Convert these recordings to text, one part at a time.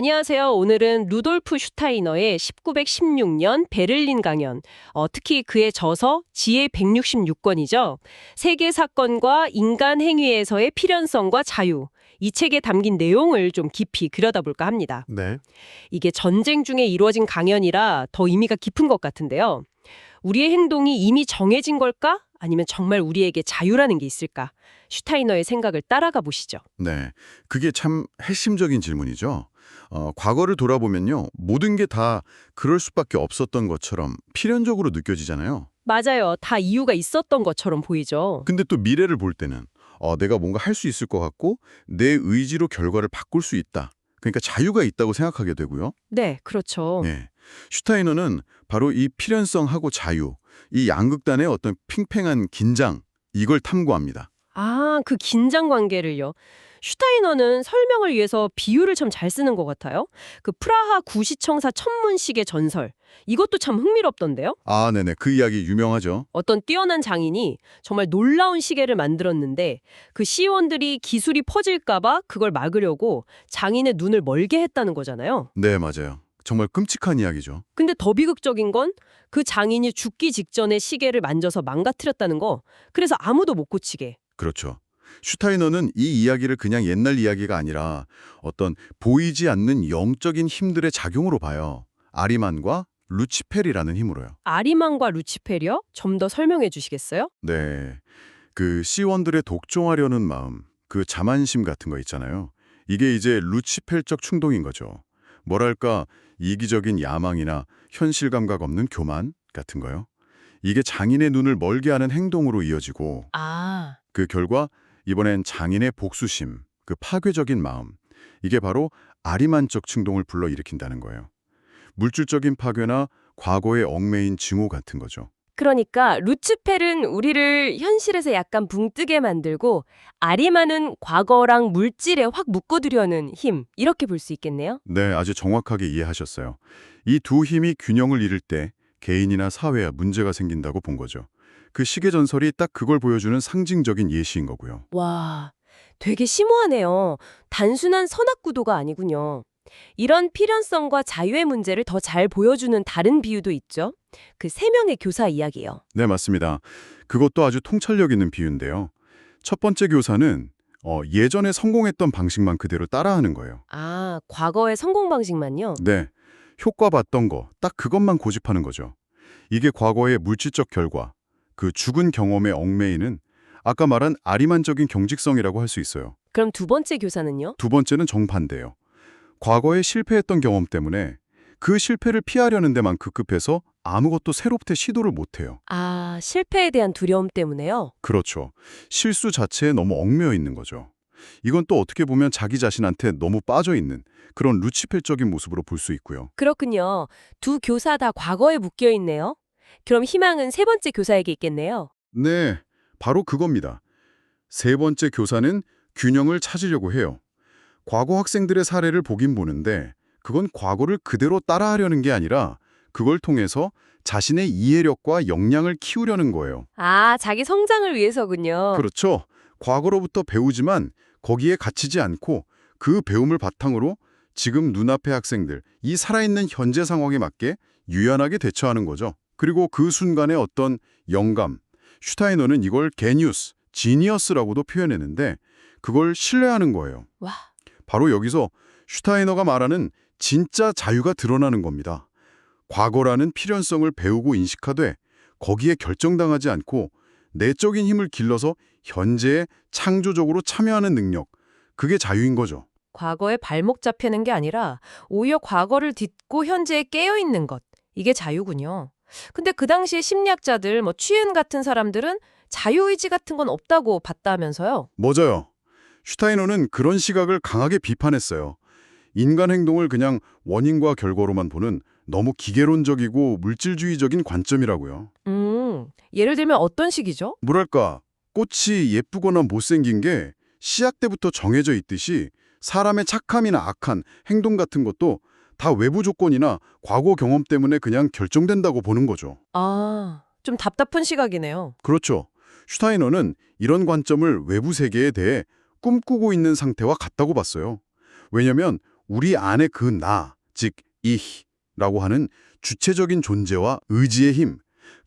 안녕하세요. 오늘은 루돌프 슈타이너의 1916년 베를린 강연, 특히 그의 저서 지혜 166권이죠. 세계 사건과 인간 행위에서의 필연성과 자유, 이 책에 담긴 내용을 좀 깊이 들여다볼까 합니다. 네. 이게 전쟁 중에 이루어진 강연이라 더 의미가 깊은 것 같은데요. 우리의 행동이 이미 정해진 걸까? 아니면 정말 우리에게 자유라는 게 있을까? 슈타이너의 생각을 따라가 보시죠. 네. 그게 참 핵심적인 질문이죠. 과거를 돌아보면요. 모든 게 다 그럴 수밖에 없었던 것처럼 필연적으로 느껴지잖아요. 맞아요. 다 이유가 있었던 것처럼 보이죠. 근데 또 미래를 볼 때는 내가 뭔가 할 수 있을 것 같고 내 의지로 결과를 바꿀 수 있다. 그러니까 자유가 있다고 생각하게 되고요. 네, 그렇죠. 예. 슈타이너는 바로 이 필연성하고 자유, 이 양극단의 어떤 팽팽한 긴장, 이걸 탐구합니다. 아, 그 긴장 관계를요. 슈타이너는 설명을 위해서 비유를 참 잘 쓰는 것 같아요. 그 프라하 구시청사 천문식의 전설. 이것도 참 흥미롭던데요. 아, 네네. 그 이야기 유명하죠. 어떤 뛰어난 장인이 정말 놀라운 시계를 만들었는데 그 시원들이 기술이 퍼질까봐 그걸 막으려고 장인의 눈을 멀게 했다는 거잖아요. 네, 맞아요. 정말 끔찍한 이야기죠. 근데 더 비극적인 건 그 장인이 죽기 직전에 시계를 만져서 망가뜨렸다는 거. 그래서 아무도 못 고치게. 그렇죠. 슈타이너는 이 이야기를 그냥 옛날 이야기가 아니라 어떤 보이지 않는 영적인 힘들의 작용으로 봐요. 아리만과 루치페리라는 힘으로요. 아리만과 루치페리요? 좀 더 설명해 주시겠어요? 네. 그 시원들의 독종하려는 마음, 그 자만심 같은 거 있잖아요. 이게 이제 루치펠적 충동인 거죠. 뭐랄까 이기적인 야망이나 현실 감각 없는 교만 같은 거요. 이게 장인의 눈을 멀게 하는 행동으로 이어지고 아, 그 결과 이번엔 장인의 복수심, 그 파괴적인 마음, 이게 바로 아리만적 충동을 불러일으킨다는 거예요. 물질적인 파괴나 과거의 얽매인 증오 같은 거죠. 그러니까 루치펠은 우리를 현실에서 약간 붕뜨게 만들고 아리만은 과거랑 물질에 확 묶어두려는 힘, 이렇게 볼 수 있겠네요. 네, 아주 정확하게 이해하셨어요. 이 두 힘이 균형을 잃을 때 개인이나 사회에 문제가 생긴다고 본 거죠. 그 시계 전설이 딱 그걸 보여주는 상징적인 예시인 거고요. 와, 되게 심오하네요. 단순한 선악구도가 아니군요. 이런 필연성과 자유의 문제를 더 잘 보여주는 다른 비유도 있죠. 그 세 명의 교사 이야기요. 네, 맞습니다. 그것도 아주 통찰력 있는 비유인데요. 첫 번째 교사는 예전에 성공했던 방식만 그대로 따라하는 거예요. 아, 과거의 성공 방식만요? 네, 효과 봤던 거, 딱 그것만 고집하는 거죠. 이게 과거의 물질적 결과, 그 죽은 경험의 얽매이는 아까 말한 아리만적인 경직성이라고 할 수 있어요. 그럼 두 번째 교사는요? 두 번째는 정반대예요. 과거에 실패했던 경험 때문에 그 실패를 피하려는 데만 급급해서 아무것도 새롭게 시도를 못해요. 아, 실패에 대한 두려움 때문에요? 그렇죠. 실수 자체에 너무 얽매여 있는 거죠. 이건 또 어떻게 보면 자기 자신한테 너무 빠져 있는 그런 루치펠적인 모습으로 볼 수 있고요. 그렇군요. 두 교사 다 과거에 묶여 있네요. 그럼 희망은 세 번째 교사에게 있겠네요. 네, 바로 그겁니다. 세 번째 교사는 균형을 찾으려고 해요. 과거 학생들의 사례를 보긴 보는데 그건 과거를 그대로 따라하려는 게 아니라 그걸 통해서 자신의 이해력과 역량을 키우려는 거예요. 아, 자기 성장을 위해서군요. 그렇죠. 과거로부터 배우지만 거기에 갇히지 않고 그 배움을 바탕으로 지금 눈앞의 학생들, 이 살아있는 현재 상황에 맞게 유연하게 대처하는 거죠. 그리고 그 순간의 어떤 영감, 슈타이너는 이걸 게니우스, 지니어스라고도 표현했는데 그걸 신뢰하는 거예요. 와, 바로 여기서 슈타이너가 말하는 진짜 자유가 드러나는 겁니다. 과거라는 필연성을 배우고 인식하되 거기에 결정당하지 않고 내적인 힘을 길러서 현재에 창조적으로 참여하는 능력, 그게 자유인 거죠. 과거에 발목 잡히는 게 아니라 오히려 과거를 딛고 현재에 깨어 있는 것. 이게 자유군요. 근데 그 당시에 심리학자들, 취은 같은 사람들은 자유의지 같은 건 없다고 봤다면서요? 맞아요. 슈타이너는 그런 시각을 강하게 비판했어요. 인간 행동을 그냥 원인과 결과로만 보는 너무 기계론적이고 물질주의적인 관점이라고요. 예를 들면 어떤 식이죠? 뭐랄까, 꽃이 예쁘거나 못생긴 게 씨앗 때부터 정해져 있듯이 사람의 착함이나 악한 행동 같은 것도 다 외부 조건이나 과거 경험 때문에 그냥 결정된다고 보는 거죠. 아, 좀 답답한 시각이네요. 그렇죠. 슈타이너는 이런 관점을 외부 세계에 대해 꿈꾸고 있는 상태와 같다고 봤어요. 왜냐하면 우리 안에 그 나, 즉 이라고 하는 주체적인 존재와 의지의 힘,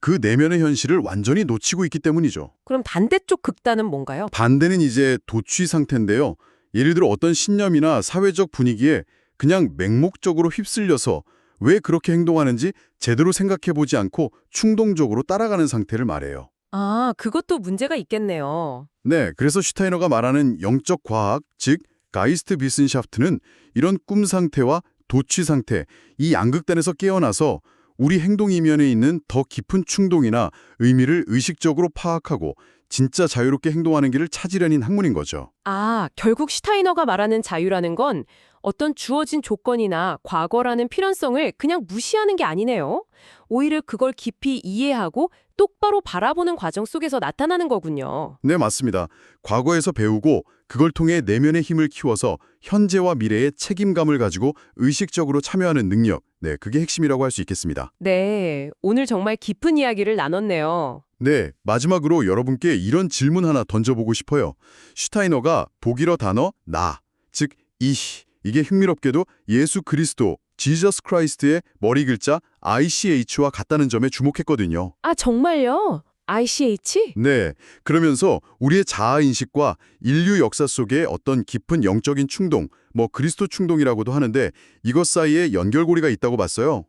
그 내면의 현실을 완전히 놓치고 있기 때문이죠. 그럼 반대쪽 극단은 뭔가요? 반대는 이제 도취 상태인데요. 예를 들어 어떤 신념이나 사회적 분위기에 그냥 맹목적으로 휩쓸려서 왜 그렇게 행동하는지 제대로 생각해보지 않고 충동적으로 따라가는 상태를 말해요. 아, 그것도 문제가 있겠네요. 네, 그래서 슈타이너가 말하는 영적 과학, 즉 가이스트 비슨샤프트는 이런 꿈 상태와 도취 상태, 이 양극단에서 깨어나서 우리 행동 이면에 있는 더 깊은 충동이나 의미를 의식적으로 파악하고 진짜 자유롭게 행동하는 길을 찾으려는 학문인 거죠. 아, 결국 슈타이너가 말하는 자유라는 건 어떤 주어진 조건이나 과거라는 필연성을 그냥 무시하는 게 아니네요. 오히려 그걸 깊이 이해하고 똑바로 바라보는 과정 속에서 나타나는 거군요. 네, 맞습니다. 과거에서 배우고 그걸 통해 내면의 힘을 키워서 현재와 미래의 책임감을 가지고 의식적으로 참여하는 능력, 네, 그게 핵심이라고 할 수 있겠습니다. 네, 오늘 정말 깊은 이야기를 나눴네요. 네, 마지막으로 여러분께 이런 질문 하나 던져보고 싶어요. 슈타이너가 독일어 단어 나, 즉 이게 흥미롭게도 예수 그리스도, 지저스 크라이스트의 머리 글자 ICH와 같다는 점에 주목했거든요. 아, 정말요? ICH? 네, 그러면서 우리의 자아인식과 인류 역사 속에 어떤 깊은 영적인 충동, 그리스도 충동이라고도 하는데 이것 사이에 연결고리가 있다고 봤어요.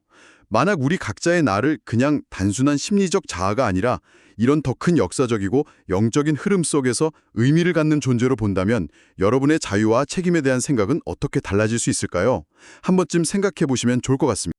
만약 우리 각자의 나를 그냥 단순한 심리적 자아가 아니라 이런 더 큰 역사적이고 영적인 흐름 속에서 의미를 갖는 존재로 본다면 여러분의 자유와 책임에 대한 생각은 어떻게 달라질 수 있을까요? 한 번쯤 생각해 보시면 좋을 것 같습니다.